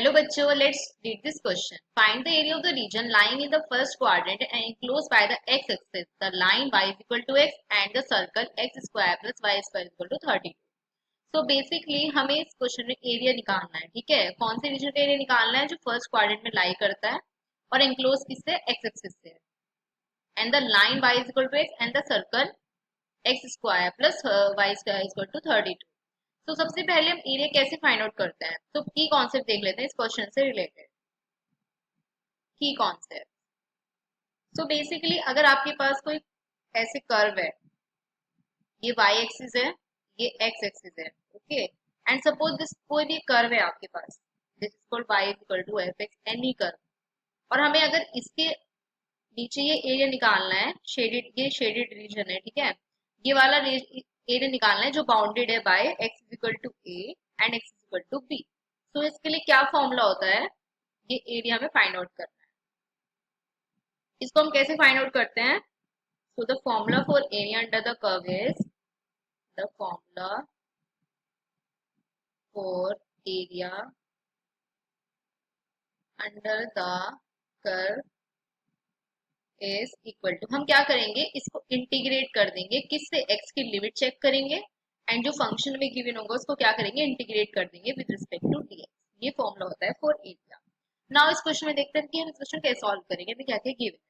Hello bachcho, let's read this question. Find the area of the region lying in the first quadrant and enclosed by the x-axis, the line y is equal to x and the circle x square plus y square is equal to 32. So basically हमें इस question में area निकालना है, ठीक है। कौन से reason का एरिया निकालना है? जो फर्स्ट क्वाड्रेंट में लाई करता है और एंक्लोज किससे? एक्स एक्सिस से। And the line y is equal to x and the circle x square plus y square is equal to 32. तो सबसे पहले हम एरिया कैसे फाइंड आउट करते हैं, तो की कॉन्सेप्ट देख लेते हैं इस क्वेश्चन से रिलेटेड। की कॉन्सेप्ट, सो बेसिकली अगर आपके पास कोई ऐसे कर्व है, ये y एक्सिस है, ये x एक्सिस है, ओके। एंड सपोज दिस कोई भी कर्व है आपके पास, this is called y equal to f x, any curve, और हमें अगर इसके नीचे ये एरिया निकालना है, शेडेड, ये शेडेड रीजन है, ठीक है। ये वाला एरिया निकालना है जो बाउंडेड है by x equal to a and x equal to b। So इसके लिए क्या फॉर्मूला होता है? ये एरिया हमें फाइंड आउट करना है। इसको हम कैसे फाइंड आउट करते हैं? So the formula for area under the curve is, the formula for area under the curve is equal to, हम क्या करेंगे, इसको इंटीग्रेट कर देंगे, किससे? x की लिमिट चेक करेंगे एंड जो फंक्शन में गिवन होगा उसको क्या करेंगे, इंटीग्रेट कर देंगे विद रिस्पेक्ट टू dx। ये फॉर्मूला होता है फॉर एरिया। नाउ इस क्वेश्चन में देखते हैं कि हम इस क्वेश्चन कैसे सॉल्व करेंगे। हमें क्या क्या गिवन है?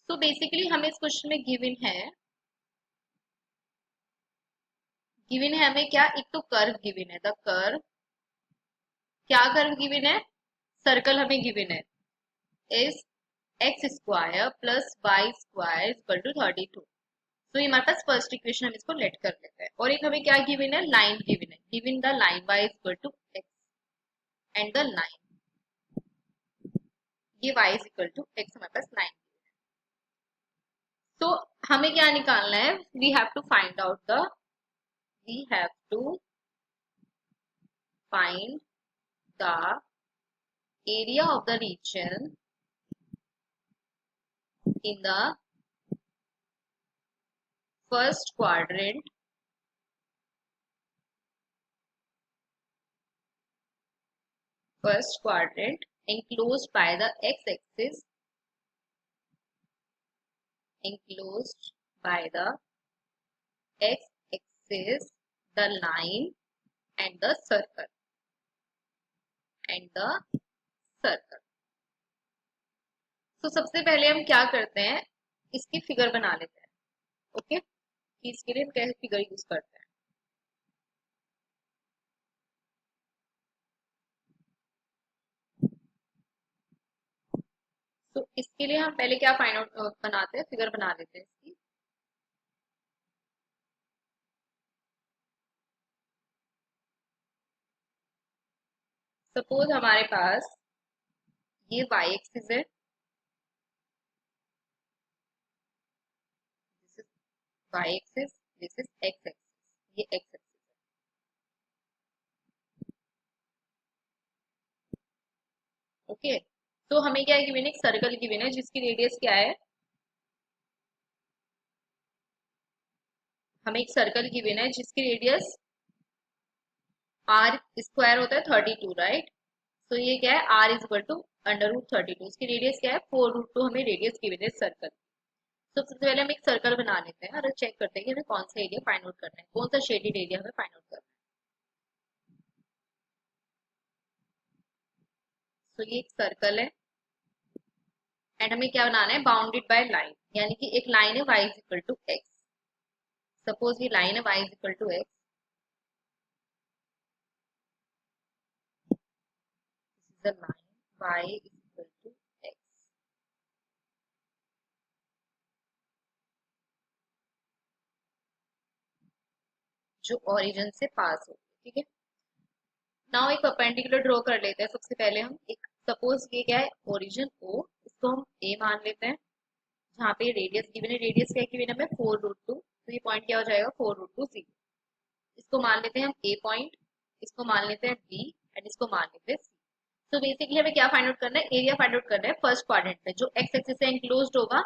सो बेसिकली हमें इस क्वेश्चन में गिवन है हमें क्या, एक तो कर्व गिवन है, द कर्व, क्या कर्व गिवन है? सर्कल हमें गिवन है, is x square plus y square equal to 32। तो ये हमारे पास फर्स्ट इक्वेशन, हम इसको लेट कर लेते हैं। और एक हमें क्या गिवन है? लाइन गिवन है, given the line y equal to x and the line, ये y is equal to x हमारे पास लाइन। तो हमें क्या निकालना है? We have to find out the, we have to find the area of the region in the first quadrant enclosed by the x-axis, enclosed by the x-axis, the line and the circle, and the circle. तो सबसे पहले हम क्या करते हैं, इसकी figure बना लेते हैं, ओके। इसके लिए हम कैसे फिगर यूज करते हैं? तो इसके लिए हम पहले क्या फाइंड आउट बनाते हैं, फिगर बना लेते हैं इसकी। सपोज हमारे पास ये y एक्सिस है, this is y axis, this is x axis, ये x एक्सिस है, ओके। तो हमें क्या गिवन है? एक सर्कल गिवन है जिसकी रेडियस क्या है, हमें एक सर्कल गिवन है जिसकी रेडियस आर स्क्वायर होता है 32, राइट। तो ये क्या है? R is equal to under root 32, इसकी रेडियस क्या है? 4√2 हमें रेडियस गिवन है सर्कल। तो सबसे पहले हम एक सर्कल बना लेते हैं और चेक करते हैं कि हमें कौन सा एरिया फाइंड आउट करना है, कौन सा शेडेड एरिया हमें फाइंड आउट करना है। तो ये एक सर्कल है एंड हमें क्या बनाना है? बाउंडेड बाय लाइन, यानी कि एक लाइन है y is equal to x. Suppose ये लाइन है y is equal to x, this is the line y is equal to x, जो ओरिजिन से पास हो, ठीक है। नाउ एक परपेंडिकुलर ड्रॉ कर लेते हैं। सबसे पहले हम एक, सपोज ये क्या है? ओरिजिन O, इसको हम A मान लेते हैं, जहाँ पे रेडियस गिवन है, रेडियस क्या गिवन है हमें? 4√2। तो ये पॉइंट क्या हो जाएगा? 4√2 0। इसको मान लेते हैं हम A पॉइंट, इसको मान लेते हैं B एंड इसको मान लेते हैं C। तो बेसिकली हमें क्या फाइंड आउट करना है? एरिया फाइंड आउट करना है फर्स्ट क्वाड्रेंट में, जो एक्स एक्सिस से इंक्लोज्ड होगा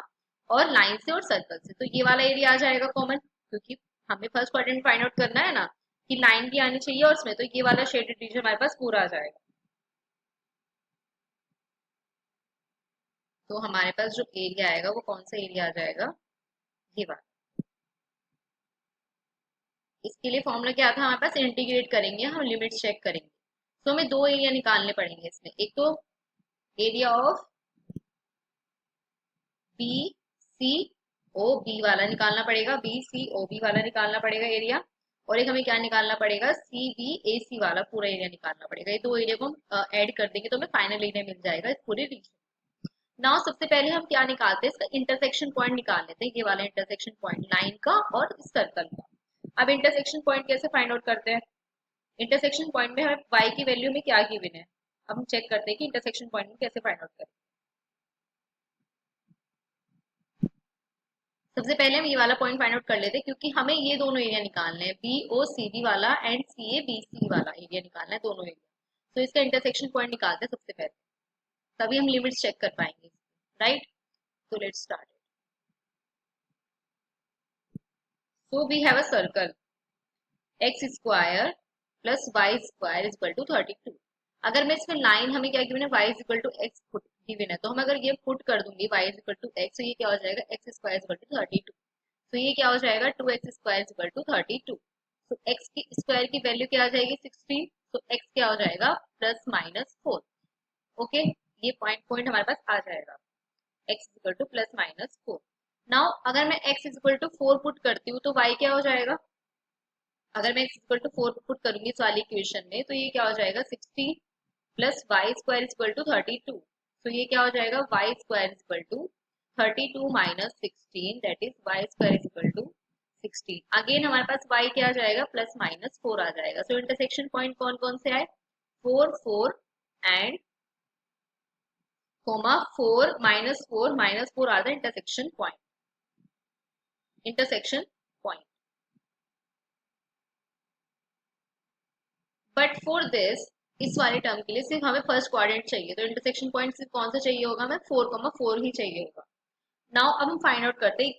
और लाइन से और सर्कल से। तो ये वाला एरिया आ जाएगा कॉमन, क्योंकि हमें फर्स्ट क्वाड्रेंट फाइंड आउट करना है ना, कि लाइन भी आनी चाहिए और उसमें, तो ये वाला शेडेड रीजन हमारे पास पूरा आ जाएगा। तो हमारे पास जो एरिया आएगा वो कौन सा एरिया आ जाएगा, ये वाला। इसके लिए फॉर्मूला क्या था हमारे पास, इंटीग्रेट करेंगे हम, लिमिट चेक करेंगे। तो हमें दो एरिया निकालने पड़ेंगे इसमें, एक तो area of B C O B वाला निकालना पड़ेगा, बी सी ओ बी वाला निकालना पड़ेगा एरिया। और एक हमें क्या निकालना पड़ेगा, सी बी ए सी वाला पूरा एरिया निकालना पड़ेगा। ये दो एरिया को हम ऐड कर देंगे तो हमें फाइनल एरिया मिल जाएगा इस पूरे रीजन। नाउ सबसे पहले हम क्या निकालते हैं, इसका इंटरसेक्शन पॉइंट निकाल लेते हैं, ये वाला इंटरसेक्शन पॉइंट लाइन का और इस सर्कल का। अब इंटरसेक्शन पॉइंट कैसे फाइंड आउट करते हैं, इंटरसेक्शन पॉइंट में हमें y की वैल्यू में क्या गिवन है। अब हम चेक करते हैं कि इंटरसेक्शन पॉइंट में कैसे फाइंड आउट करें। सबसे पहले हम ये वाला पॉइंट फाइंड आउट कर लेते हैं, क्योंकि हमें ये दोनों एरिया निकालने हैं, बी ओ सी बी वाला and C A B C वाला एरिया निकालना है, दोनों एरिया। तो इसका इंटरसेक्शन पॉइंट निकालते हैं सबसे पहले, तभी हम लिमिट्स चेक कर पाएंगे, राइट। तो let's start. So we have a circle x square plus y square is equal to 32। अगर मैं इसमें लाइन, हमें क्या गिवन है, y is equal to x given है, तो हम अगर ये पुट कर दूंगी y is equal to x, तो ये क्या हो जाएगा, x square is equal to 32। तो ये क्या हो जाएगा, 2x square is equal to 32। तो x की स्क्वायर की वैल्यू क्या आ जाएगी, 16। तो x क्या हो जाएगा, प्लस माइनस 4। ओके, ये पॉइंट पॉइंट हमारे पास आ जाएगा, x is equal to plus minus 4। Now अगर मैं x is equal to 4 put करती हूँ तो y क्या हो जाएगा, अगर मैं x इक्वल टू 4 पुट करूंगी इस वाली इक्वेशन में, तो ये क्या हो जाएगा, 16 plus y square is equal to 32। तो ये क्या हो जाएगा, y square is equal to 32 minus 16, that is y square is equal to 16। Again हमारे पास y क्या आ जाएगा, प्लस माइनस 4 आ जाएगा। सो इंटरसेक्शन पॉइंट कौन कौन से आए, 4 4 and comma 4 minus 4 are the intersection point, intersection point. But for this, इस वाले टर्म के लिए सिर्फ हमें फर्स्ट क्वाड्रेंट चाहिए, तो इंटरसेक्शन पॉइंट सिर्फ कौन सा चाहिए होगा, हमें 4 ही चाहिए होगा। नाउ अब हम फाइंड आउट करते हैं,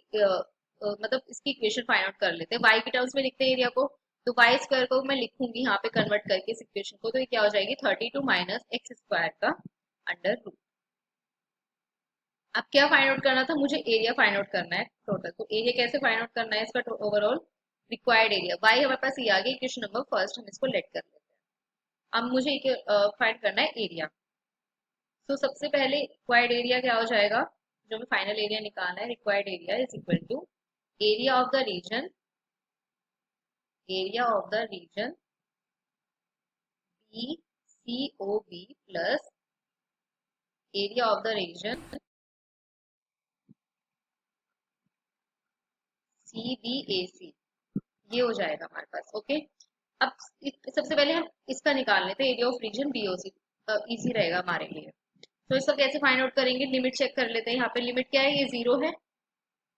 मतलब इसकी इक्वेशन फाइंड आउट कर लेते हैं, y के टर्म्स में लिखते हैं एरिया को। तो वाई स्क्वायर को मैं लिखूंगी यहाँ पे कन्वर्ट करके इस इक्वेशन को, तो ये क्या हो जाएगी, 32 माइनस एक्स स्क्वायर का अंडर रूट। अब क्या फाइंड आउट करना था, मुझे एरिया फाइंड आउट करना है टोटल। तो एरिया कैसे फाइंड आउट करना है, इसका ओवरऑल रिक्वायर्ड एरिया, y हमारे पास ये आ गया इक्वेशन नंबर फर्स्ट, हम इसको लेट कर लेते हैं। अब मुझे फाइंड करना है एरिया। तो सबसे पहले रिक्वायर्ड एरिया क्या हो जाएगा, जो हमें फाइनल एरिया निकालना है, required area is equal to area of the region, area of the region B C O B plus area of the region C B A C, ये हो जाएगा हमारे पास। ओके, अब सबसे पहले हम इसका निकाल लेते हैं, area of region B O C, easy रहेगा हमारे लिए। तो इसका कैसे फाइंड आउट करेंगे, लिमिट चेक कर लेते हैं। यहाँ पे लिमिट क्या है, ये 0 है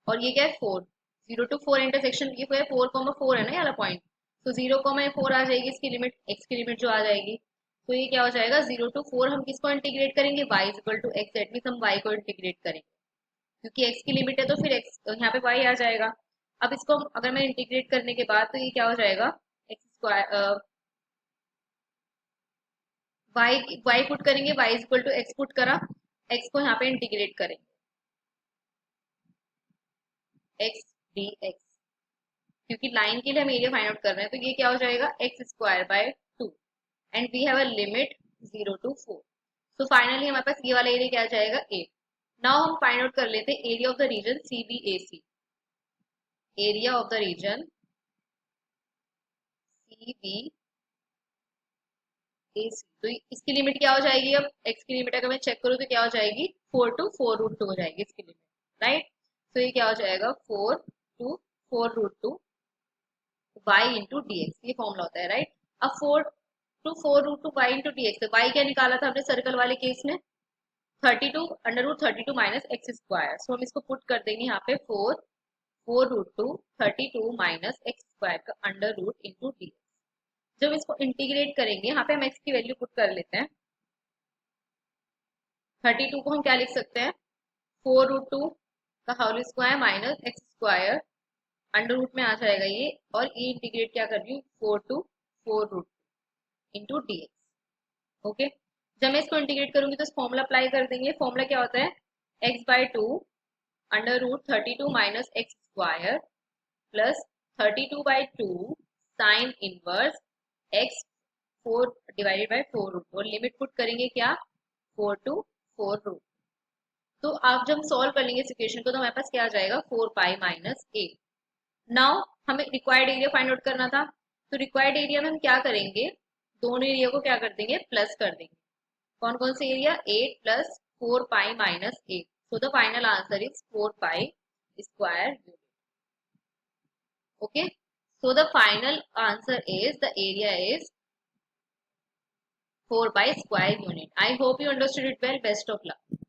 और ये क्या है, 4। 0 to 4 इंटरसेक्शन, ये 4,4 है ना ये वाला पॉइंट। तो 0,4 आ जाएगी इसकी लिमिट, एक्स की लिमिट जो आ जाएगी। तो ये क्या हो जाएगा, 0 to 4 हम किसको इंटीग्रेट करेंगे, y is equal to x, that means हम y को इंटीग्रेट करेंगे, क्योंकि x की लिमिट है तो फिर x यहाँ पे y आ जाएगा। अब इसको अगर मैं इंटीग्रेट करने के बाद, तो ये क्या हो जाएगा, एक्स स्क्वायर, y पुट करेंगे, y is equal to x put करा, x को यहाँ पे इंटीग्रेट करेंगे, x डी एक्स, क्योंकि लाइन के लिए हम एरिया फाइंड आउट कर रहे हैं। तो ये क्या हो जाएगा, x square by 2 and we have a limit 0 to 4। So finally हमारे पास ये वाला एरिया क्या आ जाएगा, 8। नाउ हम फाइंड आउट कर लेते हैं area of the region C B A C, area of the region C B A C. तो इसकी लिमिट क्या हो जाएगी, अब एक्स की लिमिट अगर मैं चेक करूँ तो क्या हो जाएगी, 4 to 4 रूट 2 हो जाएगी इसकी लिमिट, राइट। तो ये क्या हो जाएगा, 4 to 4 root 2 y into d x, ये फॉर्मूला होता है, राइट। अब 4 to 4 root 2 y into d x, y क्या निकाला था हमने सर्कल वाले केस में, 32 under root 32 minus x square. So हम इसको पुट कर देंगे यहाँ पे, 4 रूट 2 32 माइनस एक्स स्क्वायर का under root into d x. जब इसको इंटीग्रेट करेंगे, यहाँ पे हम एक्स की वैल्यू पुट कर लेते हैं, 32 को हम क्या लिख सकते हैं, 4 रूट 2 का whole square minus x square under root में आ जाएगा ये, और ये इंटीग्रेट क्या कर रही हूँ, 4 to 4 root into d x. Okay, जब मैं इसको इंटीग्रेट करूंगी तो इस फॉर्मूला अप्लाई कर देंगे। फॉर्मूला क्या होता है, x by 2 under root 32 minus x square plus 32 by 2 sin inverse x 4 divided by 4 root, और लिमिट पुट करेंगे क्या 4 to 4 रूट। तो आप जब हम सॉल्व कर लेंगे इस इक्वेशन को तो हमारे पास क्या आ जाएगा 4 पाई माइनस ए। नाउ हमें रिक्वायर्ड एरिया फाइंड आउट करना था, तो रिक्वायर्ड एरिया में हम क्या करेंगे, दोनों एरिया को क्या कर देंगे प्लस कर देंगे। कौन कौन से area 8 plus 4 pi minus 8, so the final answer is 4 pi square unit. Okay, so the final answer is the area is 4 by square unit. I hope you understood it well. Best of luck.